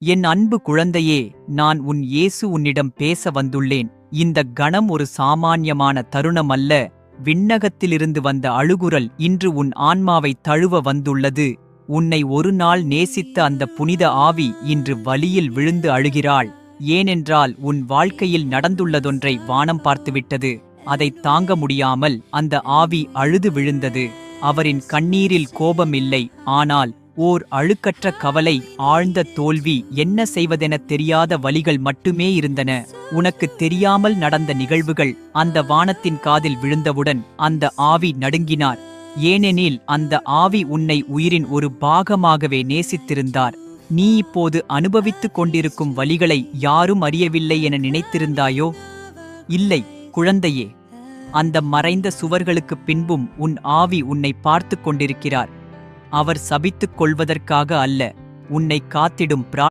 என் அன்பு குழந்தையே, நான் உன் இயேசு உன்னிடம் பேச வந்துள்ளேன். இந்த கணம் ஒரு சாமான்யமான தருணம் அல்ல. விண்ணகத்திலிருந்து வந்த அழுகுரல் இன்று உன் ஆன்மாவை தழுவ வந்துள்ளது. உன்னை ஒரு நாள் நேசித்த அந்த புனித ஆவி இன்று வலியில் விழுந்து அழுகிறாள். ஏனென்றால் உன் வாழ்க்கையில் நடந்துள்ளதொன்றை வானம் பார்த்துவிட்டது. அதைத் தாங்க முடியாமல் அந்த ஆவி அழுது விழுந்தது. அவரின் கண்ணீரில் கோபமில்லை, ஆனால் ஓர் அழுக்கற்ற கவலை, ஆழ்ந்த தோல்வி, என்ன செய்வதெனத் தெரியாத வலிகள் மட்டுமே இருந்தன. உனக்குத் தெரியாமல் நடந்த நிகழ்வுகள் அந்த வானத்தின் காதில் விழுந்தவுடன் அந்த ஆவி நடுங்கினார். ஏனெனில் அந்த ஆவி உன்னை உயிரின் ஒரு பாகமாகவே நேசித்திருந்தார். நீ இப்போது அனுபவித்துக் கொண்டிருக்கும் வலிகளை யாரும் அறியவில்லை என நினைத்திருந்தாயோ? இல்லை குழந்தையே, அந்த மறைந்த சுவர்களுக்குப் பின்பும் உன் ஆவி உன்னை பார்த்துக் கொண்டிருக்கிறார். அவர் சபித்துக் கொள்வதற்காக அல்ல, உன்னை காத்திடும்